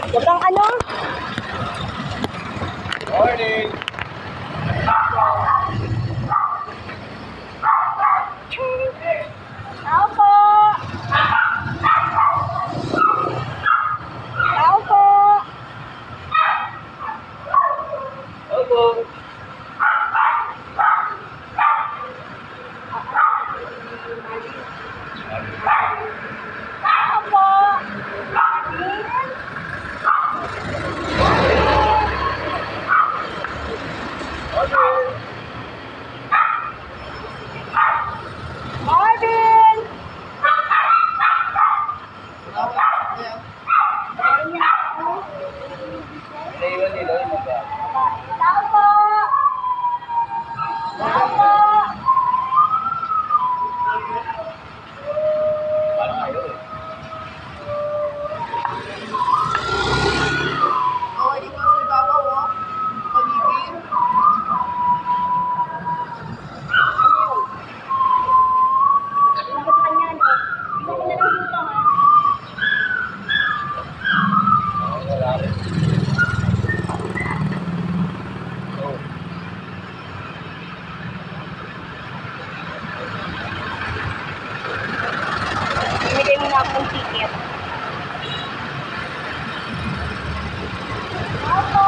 Sobrang ano? Morning! Tao po! Tao po! Opo! Tao po! Marvin! Naiwan nila yung mga. Tao po! Tao po! Parang ayaw eh. Oh, hindi ko sa ibabaw, oh. Pagiging. Bakit sa kanya, no? Hindi ko na lang dito, ha? Wala rin. Binigay mo na ako ng ticket. Ako!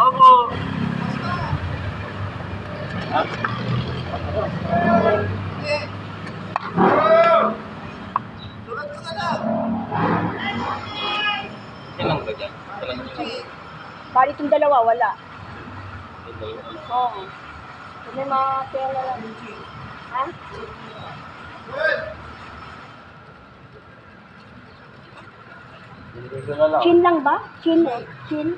Opo! Ha? Eh. Tulad ka na lang. Ilang ba dyan? Ilang ba dyan? Bali itong dalawa, wala. Ito yun. Oo. Kung may mga pera lang. Ha? Dito na lang. Chin lang ba? Chin eh. Chin.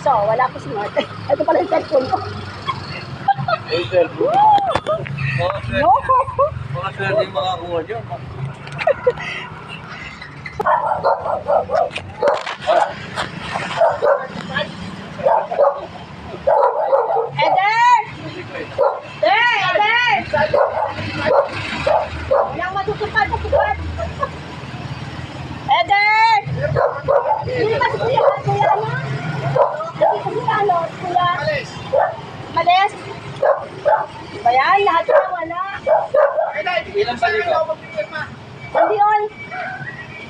So, wala ko si Marta. Ito pala yung cellphone ko. Eh, sir. Mga sir. No! Mga sir yung mga kuha dyan. Eder! Eder! Walang matutupad. Eder! Hindi ba si Kuya? Kuya ano? Hindi ko Kuya ano? Kuya? Malis? Ba yan? Lahat na wala. Ilang ba dito? Hindi on.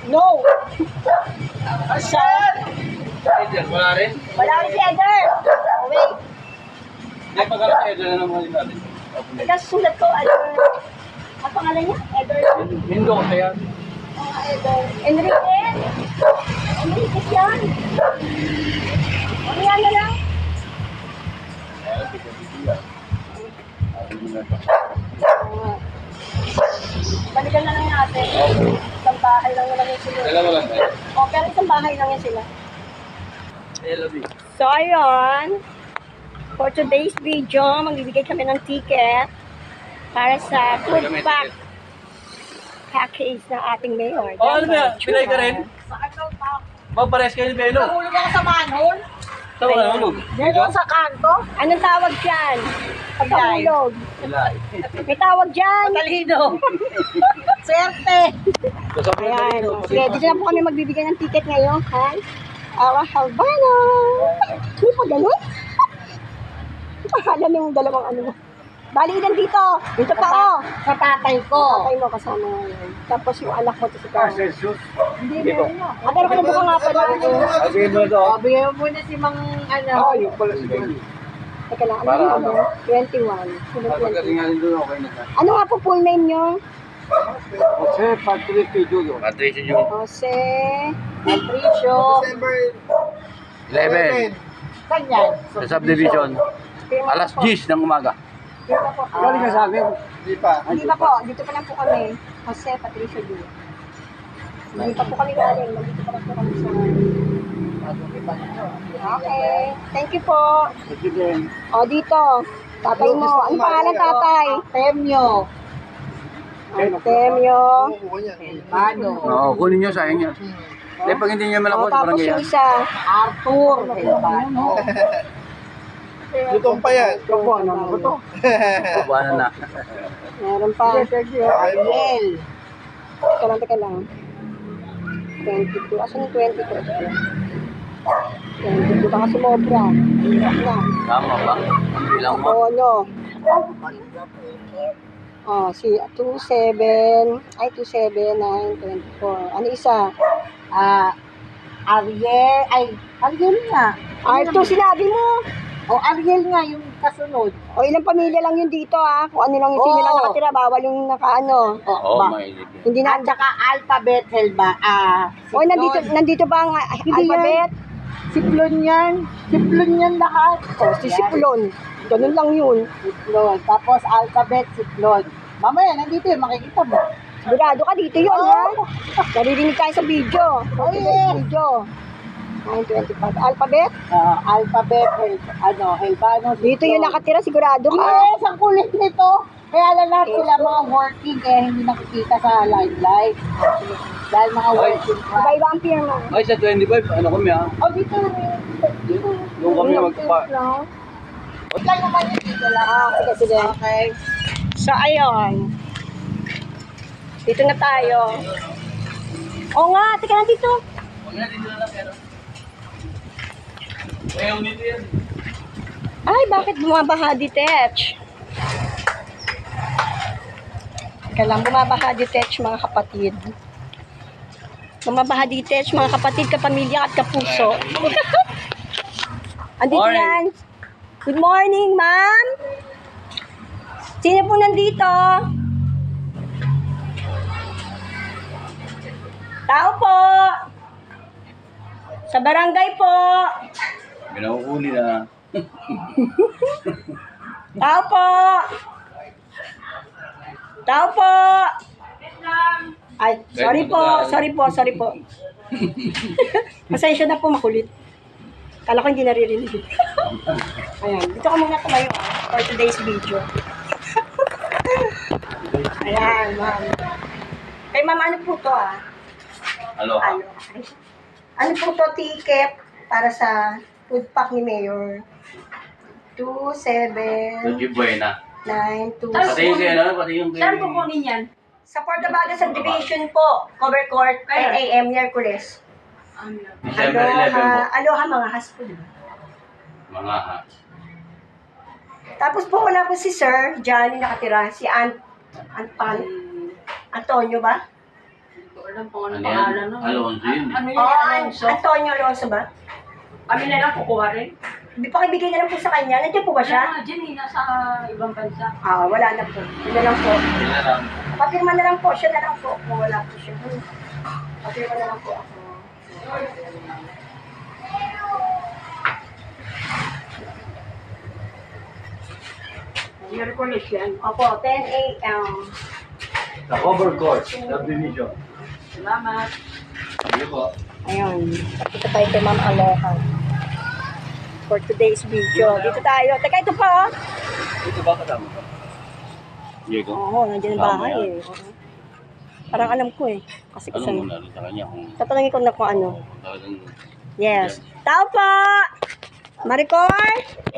No. Sir? Eh, sir, wala rin? Wala rin si Eder. Oh, wait. Hindi, pagkakas Eder na naman natin. Ito sulat ko. Eder. Ang pangalan niya? Eder. Hindo ko kaya. Eder. Enrique. Enrique yan. Ano yan na lang? Balikan na lang natin. Isang bahay lang naman yung sila. Dalawa lang tayo. O, pero isang bahay lang yan sila. LB. So, ayun. For today's video, magbibigay kami ng ticket para sa food pack package ng ating mayor. Oh, ano ba yan? Pinay ka rin? Mapares kayo ni Belo. Nahulog ako sa manhole. Saan ka nahulog? Dito sa kanto. Anong tawag dyan? Pagkahulog. Ilay. May tawag dyan. Talino. Swerte. Ayan. Sige, dito na po kami magbibigay ng ticket ngayon kay Awa Havana. Hindi pa ganun? Pahala yung dalawang ano. Bali, ilan dito? Dito pa oh. Sa tatay ko. Tatay mo kasama ngayon. Tapos yung anak mo, si Carl. Celsius. Hindi Dito. na. Pero kung ka nga pala. Sige mo ito. Oh, bigyan mo muna si Mang ano. Ah, yung pala si Belo. Teka lang, Para ano ano? 21. Sino 20? Pagkatinganin doon, okay na ka. Ano nga po full name nyo? Jose Patricio Julio. Patricio Julio. Jose. Patricio. 11. Saan yan? Sa subdivision. Alas 10 ng umaga. Dito po. Galing ka sa akin. Hindi pa. Hindi pa po. Dito pa lang po kami. Jose Patricio Julio. Hindi pa po kami galing. Nandito pa lang po kami sa... Okay. Thank you po. Sige. O, dito. Tatay mo. Ang pangalan tatay? Temyo. Artemio. Kukuha niya. Ano? Oo, kunin nyo, sayang nyo. Hindi, pag hindi nyo malakot, parang Tapos yung ganyan. isa. Arthur. Ano? Lutong pa yan. Pabuanan na. Meron pa. Ariel. Teka lang. 22. Asan yung 22? 22. Baka sumobra. Hirap na. Tama ba? Bilang mo. Tono. Oh, si 27. Ay, 27, 9, 24. Ano isa? Ariel. Ay, Ariel nga. Arthur, sinabi mo. O, Ariel nga yung kasunod. O, ilang pamilya lang yun dito, ah. Kung ano lang yung sino lang Oo. nakatira. Bawal yung nakaano. Oo, Ba? mahilig yun. Hindi na. At saka alphabet, Helba. O, nandito ba ang alphabet? Siplon yan. Siplon yan lahat. O, si Siplon. Ganun lang yun. Siplon. Tapos alphabet, siplon. Mamaya, nandito yun. Makikita mo. Sigurado ka dito yun, ha? Naririnig tayo sa video. Oh, yes. Video. 925. Alphabet? Alphabet, Helbano. Dito yung nakatira, sigurado ka. Yes, ang kulit nito. Kaya lahat sila mga working kaya hindi nakikita sa limelight. Dahil mga working class. Iba-iba ang pirma. Ay, sa 25, ano kami ha? Oh, dito. Yung kami magpa... Wala naman yun dito lang. Sige. Okay. So, ayun. Dito na tayo. Oo nga, tika na dito. Huwag na dito na lang, pero... Ayaw nito yan. Ay, bakit bumabaha detach? Teka lang, bumabaha detach mga kapatid. Bumabaha detach mga kapatid, kapamilya at kapuso. Andito Morning. yan. Good morning, ma'am. Sino po nandito? Tao po. Sa barangay po. May nakuhuli na. Tao po. Tao po. Ay, sorry po. Pasensya na po, makulit. Kala ko hindi naririnig. Ayan, dito ka muna tumayo for today's video. Ayan, ma'am. Kay ma'am, ano po to Aloha. Ano po to, ticket para sa food pack ni Mayor? 27 Lucky Buena. 9, 2, Pati yung si ano, pati yung... Saan kukunin yan? Sa Portabaga Subdivision po, cover court, 10 a.m. Miyerkules. December 11 po. Aloha mga has po, diba? Mga ha. Tapos po wala po si Sir, Johnny nakatira, si Antonio ba? Hindi ko alam kung Ano ano yan? pangalan nun. Alonso yun eh. Ano yun? Oo, Alonso? Antonio Alonso ba? Kami na lang kukuha rin. Hindi pa ibigay na lang po sa kanya. Nandiyan po ba siya? Siya, Jenny, nasa ibang bansa. Wala na po. Yun na lang po. Yun na lang. Papirma na lang po. Siya na lang po. Kung wala po siya. Papirma na lang po ako. Miyerkules yan. Opo, 10 a.m. Sa cover court, subdivision. Salamat. Sige po. Ayun. Dito tayo kay Ma'am Aloha. For today's video. Dito tayo. Teka, ito pa Ito ba kasama ko? Diego. Oo, nandiyan ang bahay eh. Oo. Parang alam ko eh. Kasi Ano kasi muna rin sa kanya kung tatanungin ko na kung ano. talagang... Yes. Tao po! Maricor!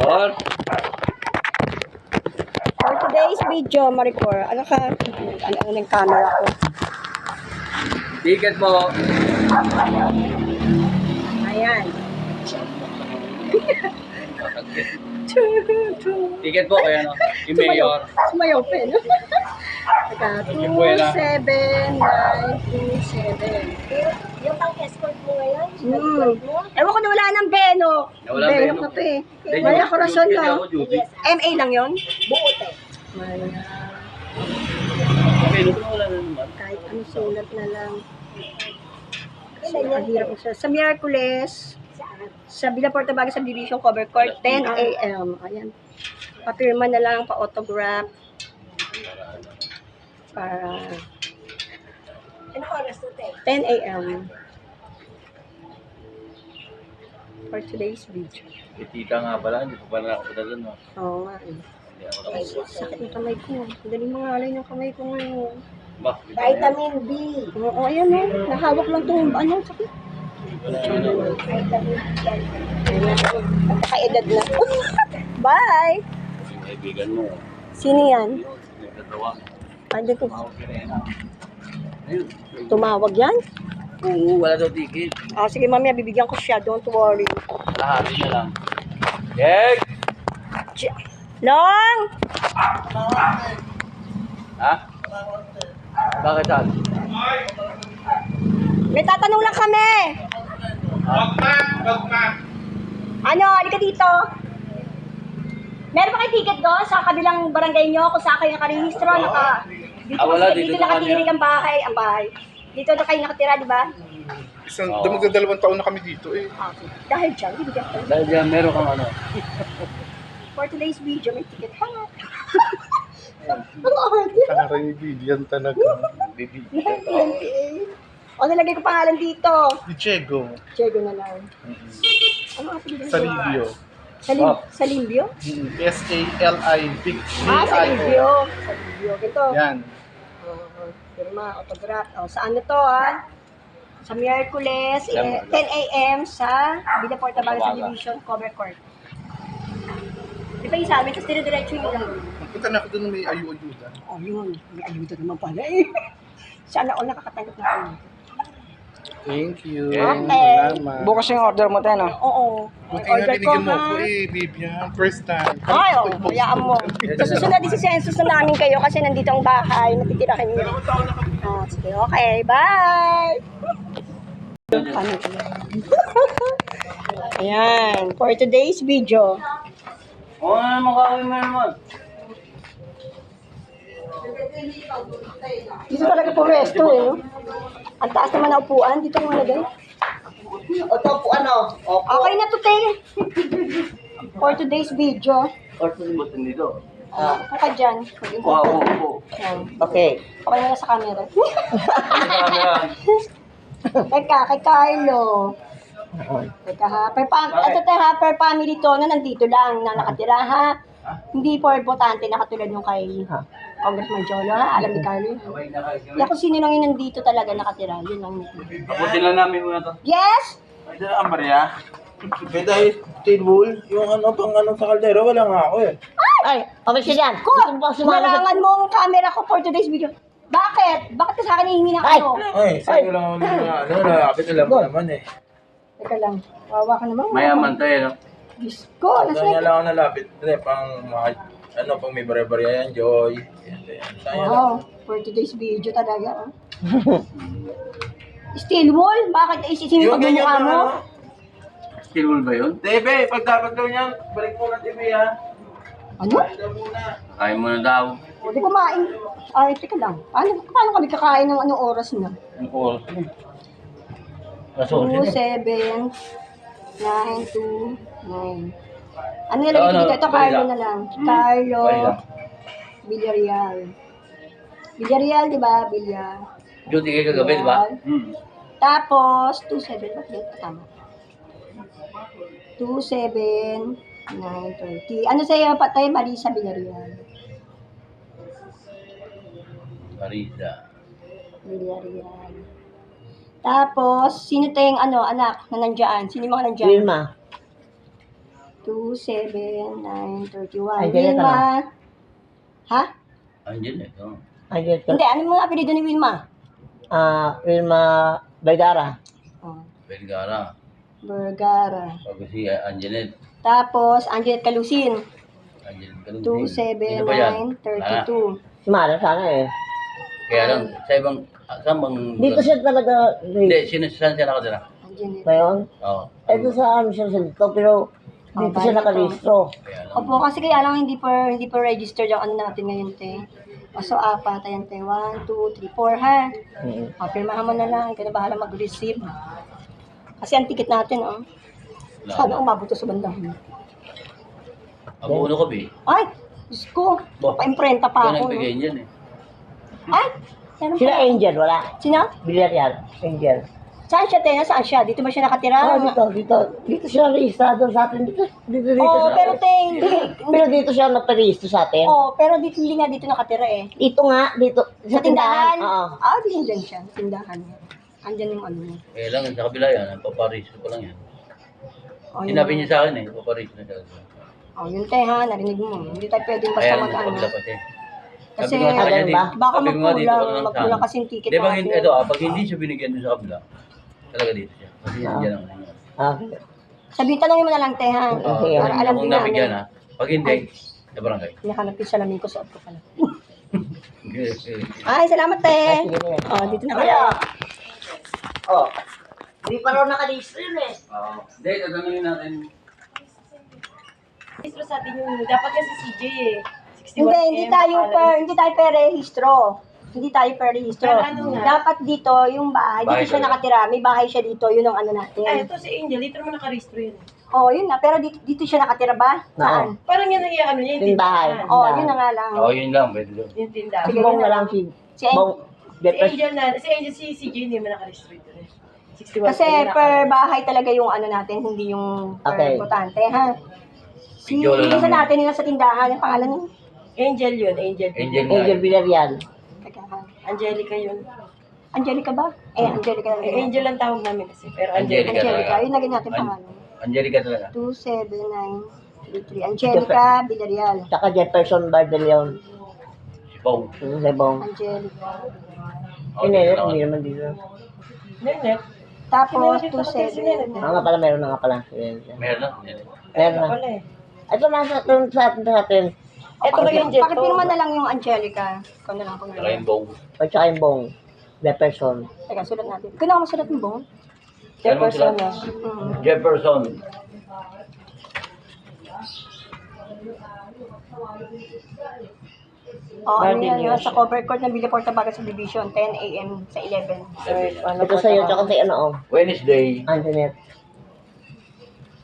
Or, For today's video, Maricor, ano ka? Ano ng camera ko? ticket po. Ayan. Ticket po kaya no? Yung mayor. Sumayaw pa eh, no? Teka, 27927. Yung pang-escort mo ngayon, Ewan ko na wala ng Beno. Wala Beno Beno. ka pa eh. Then, Maya yung- Corazon yung- na. yung duty. MA lang yun? buote. Okay, luto na wala na naman. Kahit ano sulat na lang. So, mahirap siya. Sa Miyerkules, sa Villa Portabaga Subdivision Cover Court, 10 a.m. Ayan. Papirma na lang, pa-autograph. Para Ano oras to, te? 10 a.m. For today's video. Tita nga pala, hindi ko pa nakapunta doon. No? Oo nga eh. Hindi ako nakapunta. Sakit ng kamay ko. Dali mga alay ng kamay ko ngayon. Ba? Vitamin B. Oo, ayan o. Nahawak lang itong ano, sakit. Vitamin B. Nagkakaedad na. Bye! Yung kaibigan mo. Sino yan? Nagtatawag. Hindi ko Tumawag ka rin na. Ayun. tumawag yan. Oo, wala daw ticket. Ah, sige mamaya, bibigyan ko siya. Don't worry. Lahati na lang. Yeg! Long! Ha? Bakit saan? May tatanong lang kami. Ano, halika dito. Meron ba kayo ticket doon sa kabilang barangay nyo kung saan kayo nakarehistro? Dito, wala, kasi, dito dito na nakatirig ang bahay. Dito na kayo nakatira, di ba? Magdadalawang taon na kami dito eh. Ah, okay. Dahil dyan, bibigyan ko. Dahil dyan, meron kang ano. For today's video, may ticket pa nga. Ano arte? Kaibigan talaga. O, nalagay ko pangalan dito. Di Diego. Diego na lang. Ano ang apelido? Sa Livio. Sa Limbio? S-A-L-I-V-I-O. Sa Limbio. Sa Limbio. Ito. Yan. Firma, autograph. O, saan na to, ha? Sa Miyerkules, 10 a.m. sa Villa Portabaga Subdivision, Cover Court. Di ba yung sa amin? Tapos dire-diretso yung lang. Punta na ako doon may ayuda. Oh, yun. May ayuda naman pala eh. Sana all nakakatanggap na ako. Thank you. Okay. Salamat. Bukas yung order mo tayo, no? Oo. Buti nga binigyan mo ha? ako eh, Vivian. First time. Ay, oo. Hayaan mo. Sa susunod, isi-census na namin kayo kasi nandito ang bahay. Natitirahan niyo. Ah, sige, okay. Bye! Ayan. For today's video. Oo nga naman, kakawin mo naman. Dito talaga po resto eh. No? Ang taas naman na upuan. Dito naman na guys. Ito po ano? Okay na to, te. For today's video. Or sulimutin dito. Upo ka dyan. Oo, oo. Yan. Okay. Okay na sa camera. Camera. Teka, kay Carlo. Teka ha. Per family to na nandito lang na nakatira ha. Hindi for botante na katulad nung kay Congressman Jolo ha. Alam ni Carlo. Kaya kung sino lang yung nandito talaga nakatira. Yun lang yun. Abutin lang namin muna to. Yes! Ay, dala ang barya. Kaya dahil table, yung ano pang ano sa kaldero, wala nga ako eh. Ay, kami siya yan. Ko! Kailangan mo ang camera ko for today's video. Bakit? Bakit ka sa akin hihingi ng ano? Ay, sa'yo lang ako ng ano, nalapit alam mo naman eh. Teka lang. Wawa ka naman. Mayaman to eh, no? Diyos ko. Sa'yo Nasa lang ako nalapit. Pang mga, ano, pang may barya-barya yan, Joy. Sa'yo lang. Wow. For today's video talaga. Steel wall? Bakit isising Yung pag ganyan mukha na mo? ano. Steel wool ba yun? Tebe, pag dapat daw niyan, balik mo na TV ha. Ano? Balik daw muna. Kain mo na daw. O, di kumain. Ay, teka lang. Paano kami kakain ng anong oras na? Ang cool. 2, 7, 9, 2, 9. Ano nilagay Ano, dito? Ito, Carlo balila. na lang. Carlo. Balila. Villarreal. Villarreal, di ba? Villar. Duty kayo kagabi, di ba? Tapos, 2-7. Ba't yan? Tama. 2-7, 9-30. Ano sa'yo, patay? Marisa Villarreal. Marisa. Villarreal. Tapos, sino tayong anak na nandiyan? Sino yung mga nandiyan? Wilma. 2, 7, 9, 31. Ay, ganyan Wilma. Ha? Andiyan eh. Oh. Ayun ka. Hindi, ano mga apelido ni Wilma? Wilma Baydara. Oh, Vergara. Vergara. Pag si Angelet. Tapos, Angelet Calusin. Angelet 2, 7, 9, 32. Sumara sana eh. Kaya lang, sa ibang, saan bang... Dito siya talaga. Hindi, saan siya nakatira? Angelet. Ngayon, Oo. ito sa amin siya dito, pero dito siya nakarehistro. Kaya lang. Opo, kasi kaya lang hindi per registered yung ano natin ngayon, te. So, apat, ayan, te. 1, 2, 3, 4, ha? Pirmahan mo na lang. Ikaw na bahala mag-receive. Kasi ang ticket natin, oh. Sana umabot to sa bandang. Ako ulo ko, Bi. Ay! Diyos ko. Pa-imprenta pa Ikaw ako. nagbigay No? niyan eh. Ay! Meron Sila pa. Angel, wala. Sino? Villarreal, Angel. Saan siya, Te? Saan siya? Dito ba siya nakatira? Dito siya rehistrado sa atin. Dito Oo, pero Te, hindi. Pero dito siya nagparehistro sa atin. Oo, pero dito, hindi nga dito nakatira eh. Dito nga, dito. Sa tindahan? Oo. Ah, dyan siya. Tindahan niya. Andyan yung ano niya. Eh lang, sa kabila yan. Paparisyo pa lang yan. Oh, yun. Sinabi niya sa akin eh. Paparisyo na siya. Oh, yun Te ha, narinig mo. Hindi tayo pwedeng basta Ayan, mag-ano. sa kabila pa siya. Kasi, Sabi ko nga sa kanya, ganun ba? baka sabi ko nga dito, magkulang kasing ticket Di ba, natin. ito pag hindi siya binigyan doon sa kabila, talaga dito siya. Kasi yan dyan ang ano. Okay. Sabihin, tanongin mo na lang Te ha. Okay. Para alam Kung din nabigyan namin. ha. Pag hindi, sa barangay. Hinahanap yung salamin ko sa ko pala. Ay, salamat Te. Sige, sige. Oh, dito na kayo. Oh. Hindi pa raw nakalista yun eh. Oo. Hindi, tatanungin natin. Registro sa atin yung, dapat kasi CJ eh. 61 Hindi tayo per rehistro. Hindi tayo per rehistro. Pero ano nga? Dapat dito, yung bahay, Bahay dito siya talaga. nakatira. May bahay siya dito, yun ang ano Ay, natin. ito si Angel, dito naman nakarehistro yun. Oh, yun na. Pero dito siya nakatira ba? Saan? Parang yan ang ano niya, yung Yung bahay. tindahan. Oh, yun na nga lang. Oo, yun lang. Pwede doon. Yung tindahan. Si Bong na lang si Si Ang- Bong. Si Angel na, si Angel, si CJ hindi naman nakarehistro ito eh. 61 Kasi yun, per bahay talaga yung ano natin, hindi yung per Okay. botante, ha? Si Medyo lang isa yun. natin yung nasa tindahan, yung pangalan niya. Angel yun, Angel. Angel nga. Angel Villarreal. Teka, Angelica yun. Angelica ba? Angelica na Eh, Angel ang tawag namin kasi. Pero Angelica. Angelica. Angelica, yun lagyan natin An- pangalan. Angelica talaga. 27933. Angelica Villarreal. Tsaka Jefferson Bardeleon. Si Pong. Si Bong. Angelica. Oo, Hindi dito lang. naman dito. Nenet. Tapos, Sinunod ito kasi 27. Nenet. nga pala, meron na nga pala. Meron na. Meron na. Wala eh. Ito nasa sa atin. Ito na yung Angel. Pakipirma na lang yung Angelica. Ikaw na lang kung Saka yung Pong. At tsaka yung Bong. Jefferson. Teka, sulat natin. Ikaw na ako masulat yung bong? Jefferson na. Jefferson. Oo, ano Martin yan, News. sa cover court ng Villa Portabaga Subdivision, 10 a.m. sa 11. Ito sa'yo, tsaka sa ano, oh. Wednesday. Antoinette.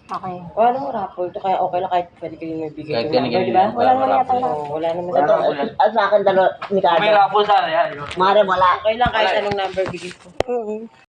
Okay. Wala mo raffle. Ito kaya okay lang kahit pwede kayo may bigay Kahit yung ganyan, number, di ba? Wala naman yata raffle. Oo, wala naman Wala sa naman. At sa akin, dalawa ni Kung may Cardo. raffle sana yan. Mare, wala. Okay lang kahit anong number bigay ko.